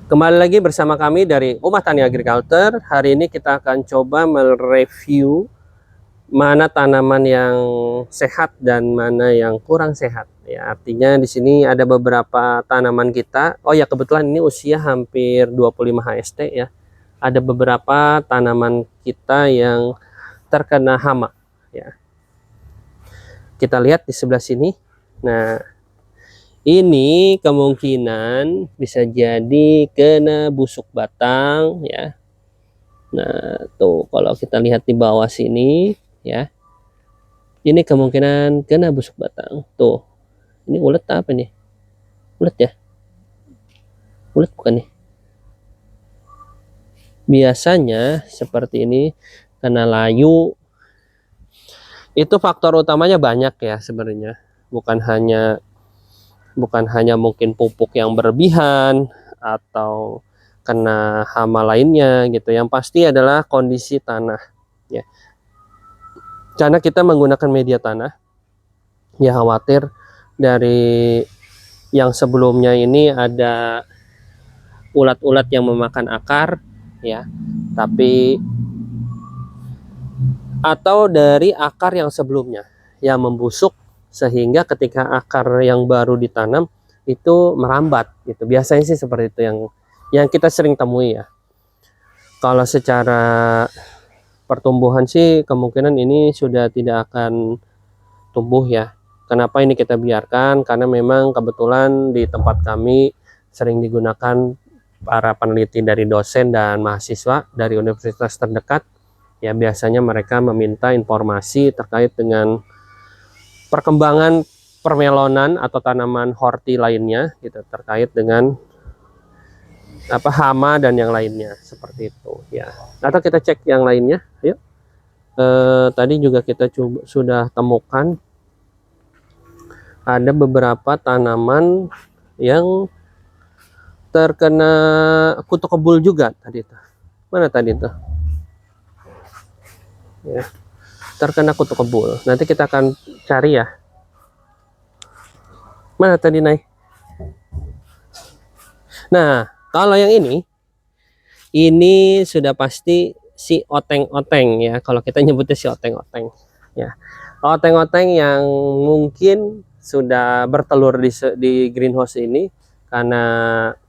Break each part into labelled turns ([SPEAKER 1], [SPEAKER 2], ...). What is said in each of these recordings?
[SPEAKER 1] Kembali lagi bersama kami dari Umat Tani Agriculture. Hari ini kita akan coba mereview mana tanaman yang sehat dan mana yang kurang sehat. Ya, artinya di sini ada beberapa tanaman kita. Oh ya, kebetulan ini usia hampir 25 HST ya. Ada beberapa tanaman kita yang terkena hama ya. Kita lihat di sebelah sini. Nah, ini kemungkinan bisa jadi kena busuk batang ya. Nah, tuh kalau kita lihat di bawah sini ya. Ini kemungkinan kena busuk batang. Tuh. Ini ulet apa nih? Ulet ya? Ulet bukan nih? Biasanya seperti ini kena layu. Itu faktor utamanya banyak ya sebenarnya. Bukan hanya mungkin pupuk yang berlebihan atau kena hama lainnya gitu. Yang pasti adalah kondisi tanah ya. Karena kita menggunakan media tanah, ya khawatir dari yang sebelumnya ini ada ulat-ulat yang memakan akar ya, tapi atau dari akar yang sebelumnya yang membusuk sehingga ketika akar yang baru ditanam itu merambat gitu. Biasanya sih seperti itu yang kita sering temui ya. Kalau secara pertumbuhan sih kemungkinan ini sudah tidak akan tumbuh ya. Kenapa ini kita biarkan? Karena memang kebetulan di tempat kami sering digunakan para peneliti dari dosen dan mahasiswa dari universitas terdekat. Ya, biasanya mereka meminta informasi terkait dengan perkembangan permelonan atau tanaman horti lainnya gitu, terkait dengan hama dan yang lainnya seperti itu ya. Atau kita cek yang lainnya yuk. Tadi juga kita sudah temukan ada beberapa tanaman yang terkena kutu kebul juga tadi itu. Mana tadi itu? Ya, terkena kutu kebul. Nanti kita akan cari ya. Mana tadi naik? Nah, kalau yang ini sudah pasti si oteng-oteng ya. Kalau kita nyebutnya si oteng-oteng ya. Oteng-oteng yang mungkin sudah bertelur di greenhouse ini karena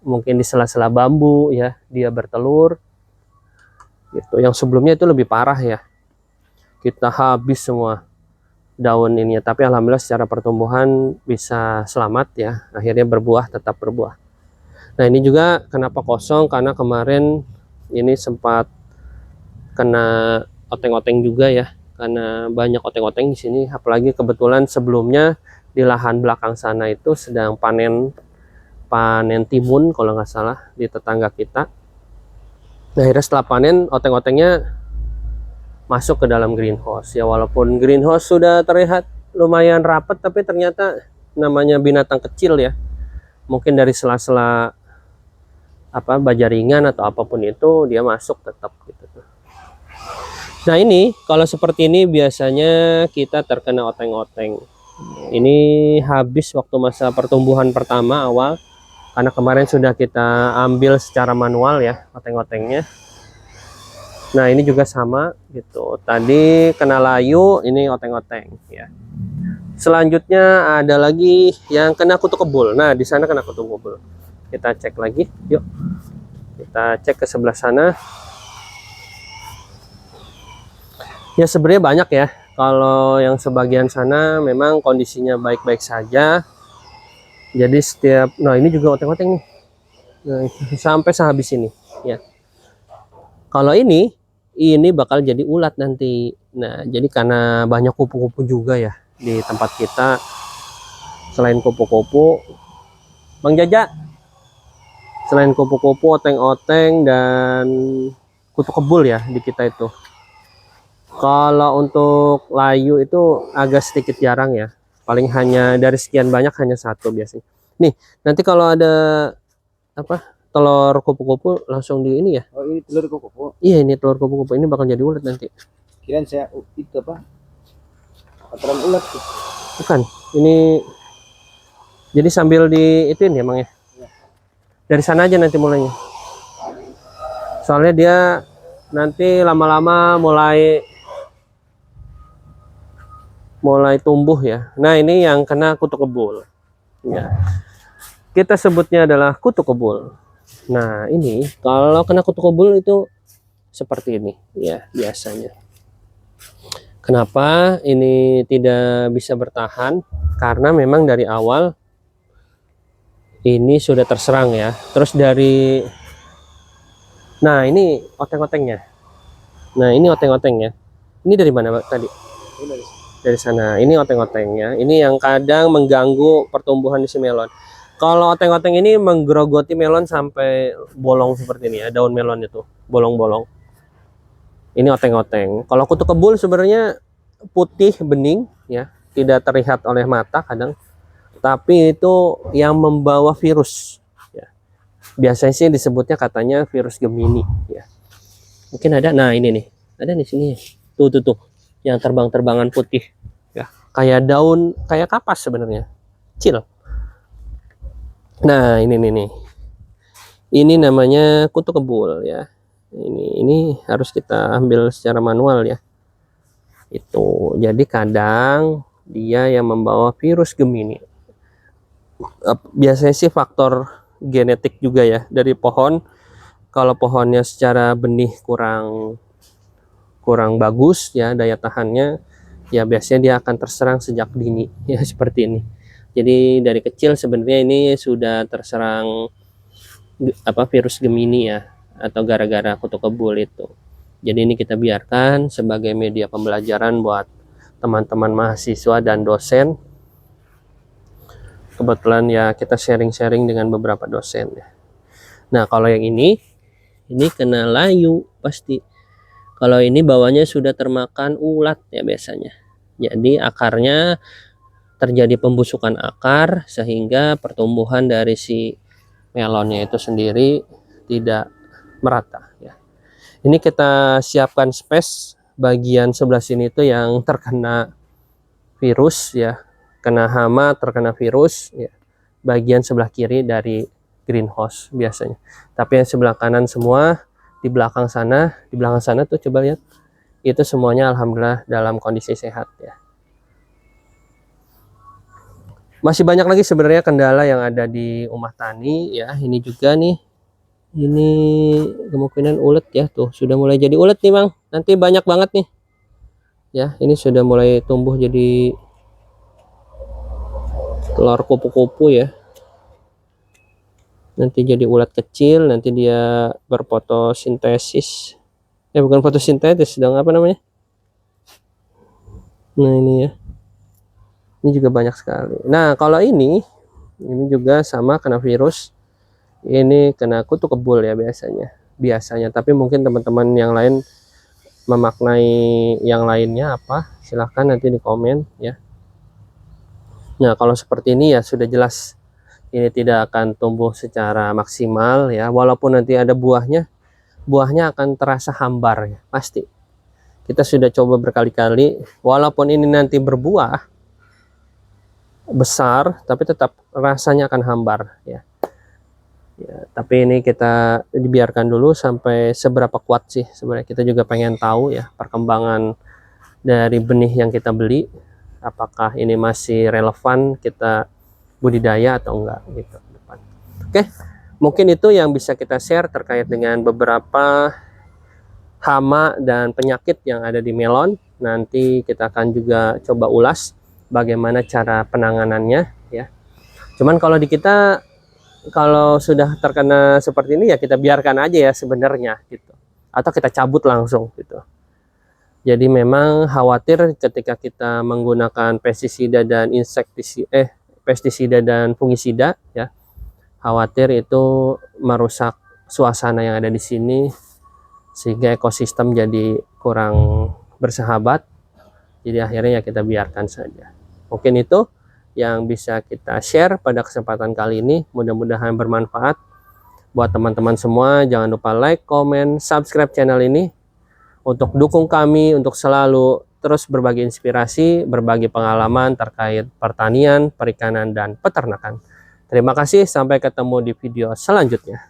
[SPEAKER 1] mungkin di sela-sela bambu ya dia bertelur. Gitu. Yang sebelumnya itu lebih parah ya. Kita habis semua daun ini, tapi alhamdulillah secara pertumbuhan bisa selamat ya, akhirnya berbuah, tetap berbuah. Nah, ini juga kenapa kosong, karena kemarin ini sempat kena oteng-oteng juga ya, karena banyak oteng-oteng di sini, apalagi kebetulan sebelumnya di lahan belakang sana itu sedang panen timun kalau nggak salah di tetangga kita. Nah, akhirnya setelah panen oteng-otengnya masuk ke dalam greenhouse ya. Walaupun greenhouse sudah terlihat lumayan rapat, tapi ternyata namanya binatang kecil ya, mungkin dari sela-sela bajaringan atau apapun itu dia masuk tetap gitu. Nah, ini kalau seperti ini biasanya kita terkena oteng-oteng. Ini habis waktu masa pertumbuhan pertama awal, karena kemarin sudah kita ambil secara manual ya oteng-otengnya. Nah, ini juga sama gitu. Tadi kena layu, ini oteng-oteng ya. Selanjutnya ada lagi yang kena kutu kebul. Nah, di sana kena kutu kebul. Kita cek lagi, yuk. Kita cek ke sebelah sana. Ya, sebenarnya banyak ya. Kalau yang sebagian sana memang kondisinya baik-baik saja. Jadi nah ini juga oteng-oteng nih. Nah, sampai sehabis ini ya. Kalau ini bakal jadi ulat nanti. Nah, jadi karena banyak kupu-kupu juga ya di tempat kita. Selain kupu-kupu, Bang Jaja, selain kupu-kupu, oteng-oteng dan kutu kebul ya di kita itu. Kalau untuk layu itu agak sedikit jarang ya. Paling hanya dari sekian banyak hanya satu biasanya. Nih, nanti kalau ada telur kupu-kupu langsung di ini ya.
[SPEAKER 2] Oh, ini telur kupu-kupu.
[SPEAKER 1] Iya, ini telur kupu-kupu ini bakal jadi ulat nanti.
[SPEAKER 2] Kirain saya itu kotoran ulat tuh.
[SPEAKER 1] Bukan, ini jadi sambil di ituin ya Bang ya. Dari sana aja nanti mulainya. Soalnya dia nanti lama-lama mulai tumbuh ya. Nah, ini yang kena kutu kebul. Ya. Kita sebutnya adalah kutu kebul. Nah, ini kalau kena kutu kebul itu seperti ini ya biasanya. Kenapa ini tidak bisa bertahan? Karena memang dari awal ini sudah terserang ya. Terus dari ini oteng-otengnya. Nah, ini oteng-otengnya. Ini dari mana, Pak, tadi? Dari sana. Ini oteng-otengnya. Ini yang kadang mengganggu pertumbuhan di si melon. Kalau oteng-oteng ini menggerogoti melon sampai bolong seperti ini ya, daun melon itu bolong-bolong. Ini oteng-oteng. Kalau kutu kebul sebenarnya putih bening ya, tidak terlihat oleh mata kadang. Tapi itu yang membawa virus ya. Biasanya sih disebutnya katanya virus Gemini ya. Mungkin ada. Nah, ini nih. Ada di sini. Tuh. Yang terbang-terbangan putih ya. Kayak daun, kayak kapas sebenarnya. Kecil. Nah, ini nih. Ini namanya kutu kebul ya. Ini harus kita ambil secara manual ya. Itu. Jadi kadang dia yang membawa virus Gemini. Biasanya sih faktor genetik juga ya dari pohon. Kalau pohonnya secara benih kurang bagus ya daya tahannya, ya biasanya dia akan terserang sejak dini ya seperti ini. Jadi dari kecil sebenarnya ini sudah terserang virus Gemini ya, atau gara-gara kutu kebul itu. Jadi ini kita biarkan sebagai media pembelajaran buat teman-teman mahasiswa dan dosen. Kebetulan ya kita sharing-sharing dengan beberapa dosen ya. Nah, kalau yang ini kena layu pasti. Kalau ini bawahnya sudah termakan ulat ya biasanya. Jadi akarnya terjadi pembusukan akar sehingga pertumbuhan dari si melonnya itu sendiri tidak merata ya. Ini kita siapkan space bagian sebelah sini itu yang terkena virus ya, kena hama, terkena virus ya. Bagian sebelah kiri dari greenhouse biasanya. Tapi yang sebelah kanan semua, di belakang sana tuh coba lihat. Itu semuanya alhamdulillah dalam kondisi sehat ya. Masih banyak lagi sebenarnya kendala yang ada di rumah tani ya. Ini juga nih. Ini kemungkinan ulet ya, tuh sudah mulai jadi ulet nih Bang. Nanti banyak banget nih. Ya, ini sudah mulai tumbuh jadi telur kupu-kupu ya. Nanti jadi ulat kecil, nanti dia berfotosintesis. Bukan fotosintesis dong, apa namanya? Nah, ini ya. Ini juga banyak sekali. Nah, kalau ini juga sama kena virus. Ini kena kutu kebul ya biasanya. Tapi mungkin teman-teman yang lain memaknai yang lainnya apa, silahkan nanti di komen ya. Nah, kalau seperti ini ya sudah jelas ini tidak akan tumbuh secara maksimal ya. Walaupun nanti ada buahnya akan terasa hambar ya, pasti. Kita sudah coba berkali-kali, walaupun ini nanti berbuah besar, tapi tetap rasanya akan hambar ya. Tapi ini kita dibiarkan dulu sampai seberapa kuat sih sebenarnya. Kita juga pengen tahu ya perkembangan dari benih yang kita beli, apakah ini masih relevan kita budidaya atau enggak gitu. Oke, mungkin itu yang bisa kita share terkait dengan beberapa hama dan penyakit yang ada di melon. Nanti kita akan juga coba ulas bagaimana cara penanganannya ya. Cuman kalau di kita, kalau sudah terkena seperti ini ya kita biarkan aja ya sebenarnya gitu, atau kita cabut langsung gitu. Jadi memang khawatir ketika kita menggunakan pestisida dan pestisida dan fungisida ya, khawatir itu merusak suasana yang ada di sini sehingga ekosistem jadi kurang bersahabat. Jadi akhirnya ya kita biarkan saja. Mungkin itu yang bisa kita share pada kesempatan kali ini. Mudah-mudahan bermanfaat buat teman-teman semua. Jangan lupa like, comment, subscribe channel ini untuk dukung kami untuk selalu terus berbagi inspirasi, berbagi pengalaman terkait pertanian, perikanan, dan peternakan. Terima kasih, sampai ketemu di video selanjutnya.